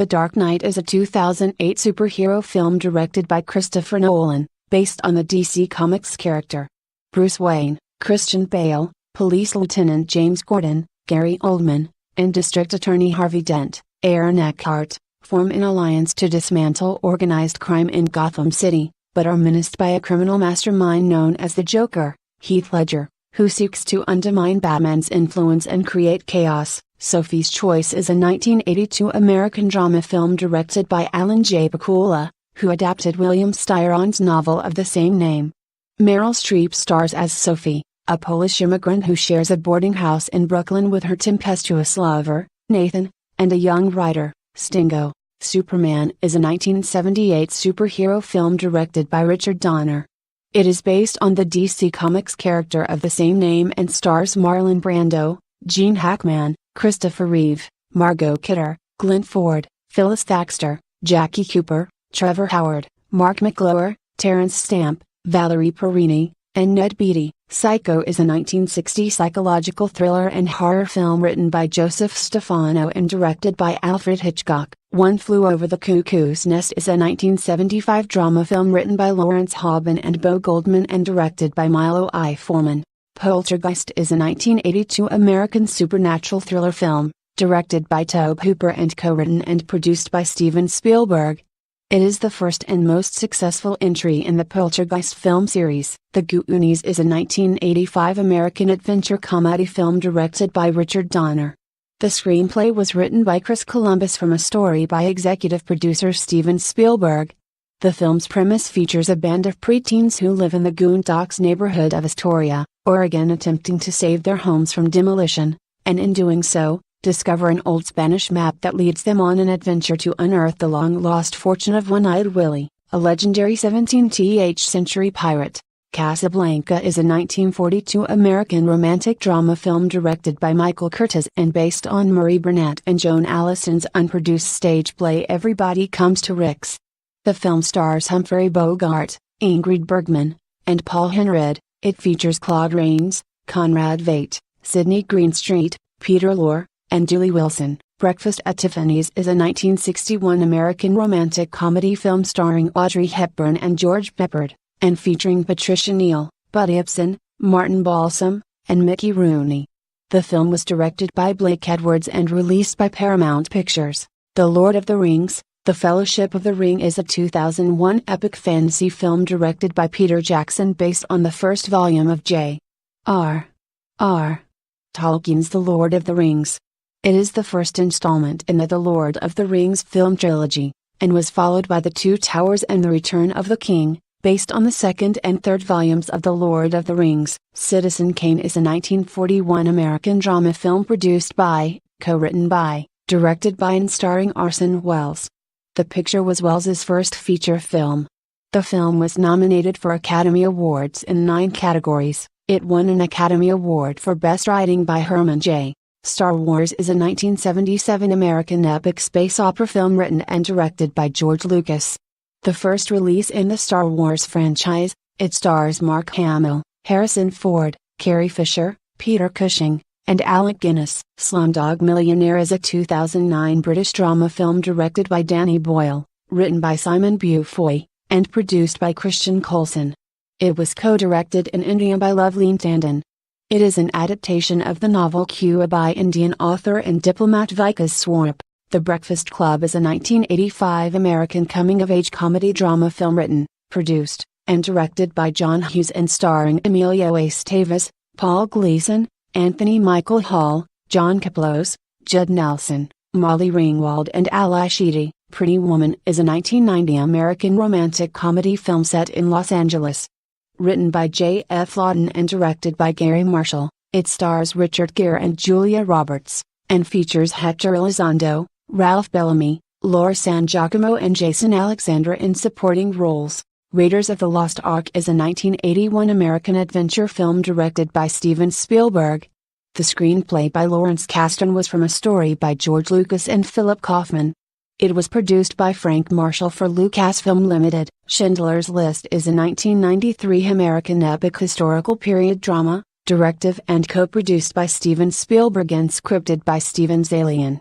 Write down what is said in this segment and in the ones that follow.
The Dark Knight is a 2008 superhero film directed by Christopher Nolan, based on the DC Comics character Bruce Wayne, Christian Bale, Police Lieutenant James Gordon, Gary Oldman, and District Attorney Harvey Dent, Aaron Eckhart, form an alliance to dismantle organized crime in Gotham City, but are menaced by a criminal mastermind known as the Joker, Heath Ledger, who seeks to undermine Batman's influence and create chaos. Sophie's Choice is a 1982 American drama film directed by Alan J. Pakula, who adapted William Styron's novel of the same name. Meryl Streep stars as Sophie, a Polish immigrant who shares a boarding house in Brooklyn with her tempestuous lover, Nathan, and a young writer, Stingo. Superman is a 1978 superhero film directed by Richard Donner. It is based on the DC Comics character of the same name and stars Marlon Brando, Gene Hackman, Christopher Reeve, Margot Kidder, Glenn Ford, Phyllis Thaxter, Jackie Cooper, Trevor Howard, Mark McGlower, Terrence Stamp, Valerie Perini, and Ned Beatty. Psycho is a 1960 psychological thriller and horror film written by Joseph Stefano and directed by Alfred Hitchcock. One Flew Over the Cuckoo's Nest is a 1975 drama film written by Lawrence Hauben and Bo Goldman and directed by Milo I. Foreman. Poltergeist is a 1982 American supernatural thriller film, directed by Tobe Hooper and co-written and produced by Steven Spielberg. It is the first and most successful entry in the Poltergeist film series. The Goonies is a 1985 American adventure comedy film directed by Richard Donner. The screenplay was written by Chris Columbus from a story by executive producer Steven Spielberg. The film's premise features a band of preteens who live in the Goondocks neighborhood of Astoria, Oregon, attempting to save their homes from demolition, and in doing so, discover an old Spanish map that leads them on an adventure to unearth the long-lost fortune of One-Eyed Willie, a legendary 17th century pirate. Casablanca is a 1942 American romantic drama film directed by Michael Curtiz and based on Murray Burnett and Joan Allison's unproduced stage play Everybody Comes to Rick's. The film stars Humphrey Bogart, Ingrid Bergman, and Paul Henreid. It features Claude Rains, Conrad Veidt, Sidney Greenstreet, Peter Lorre, and Julie Wilson. Breakfast at Tiffany's is a 1961 American romantic comedy film starring Audrey Hepburn and George Peppard, and featuring Patricia Neal, Bud Ibsen, Martin Balsam, and Mickey Rooney. The film was directed by Blake Edwards and released by Paramount Pictures. The Lord of the Rings, The Fellowship of the Ring is a 2001 epic fantasy film directed by Peter Jackson based on the first volume of J.R.R. Tolkien's The Lord of the Rings. It is the first installment in the Lord of the Rings film trilogy, and was followed by The Two Towers and The Return of the King, based on the second and third volumes of The Lord of the Rings. Citizen Kane is a 1941 American drama film produced by, co-written by, directed by and starring Orson Welles. The picture was Welles's first feature film. The film was nominated for Academy Awards in 9 categories. It won an Academy Award for Best Writing by Herman J. Star Wars is a 1977 American epic space opera film written and directed by George Lucas. The first release in the Star Wars franchise, it stars Mark Hamill, Harrison Ford, Carrie Fisher, Peter Cushing, and Alec Guinness. Slumdog Millionaire is a 2009 British drama film directed by Danny Boyle, written by Simon Beaufoy, and produced by Christian Coulson. It was co-directed in India by Loveleen Tandon. It is an adaptation of the novel Cuba by Indian author and diplomat Vikas Swarup. The Breakfast Club is a 1985 American coming-of-age comedy drama film written, produced, and directed by John Hughes and starring Emilio Estevez, Paul Gleason, Anthony Michael Hall, John Kaplos, Judd Nelson, Molly Ringwald and Ally Sheedy. Pretty Woman is a 1990 American romantic comedy film set in Los Angeles. Written by J. F. Lawton and directed by Gary Marshall, it stars Richard Gere and Julia Roberts, and features Hector Elizondo, Ralph Bellamy, Laura San Giacomo and Jason Alexander in supporting roles. Raiders of the Lost Ark is a 1981 American adventure film directed by Steven Spielberg. The screenplay by Lawrence Kasdan was from a story by George Lucas and Philip Kaufman. It was produced by Frank Marshall for Lucasfilm Limited. Schindler's List is a 1993 American epic historical period drama, directed and co-produced by Steven Spielberg and scripted by Steven Zaillian.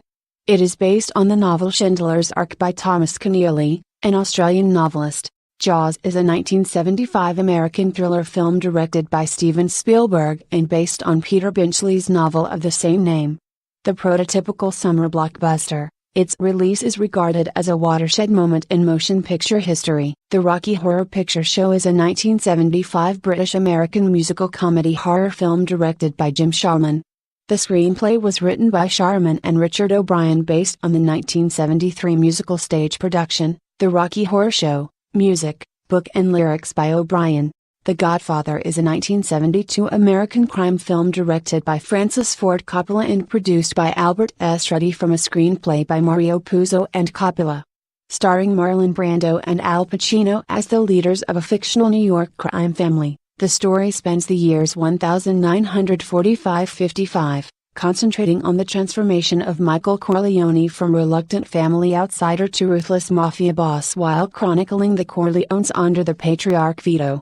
It is based on the novel Schindler's Ark by Thomas Keneally, an Australian novelist. Jaws is a 1975 American thriller film directed by Steven Spielberg and based on Peter Benchley's novel of the same name. The prototypical summer blockbuster, its release is regarded as a watershed moment in motion picture history. The Rocky Horror Picture Show is a 1975 British-American musical comedy horror film directed by Jim Sharman. The screenplay was written by Sharman and Richard O'Brien based on the 1973 musical stage production, The Rocky Horror Show. Music, book and lyrics by O'Brien. The Godfather is a 1972 American crime film directed by Francis Ford Coppola and produced by Albert S. Ruddy from a screenplay by Mario Puzo and Coppola. Starring Marlon Brando and Al Pacino as the leaders of a fictional New York crime family, the story spans the years 1945-55. Concentrating on the transformation of Michael Corleone from reluctant family outsider to ruthless mafia boss while chronicling the Corleones under the Patriarch Vito.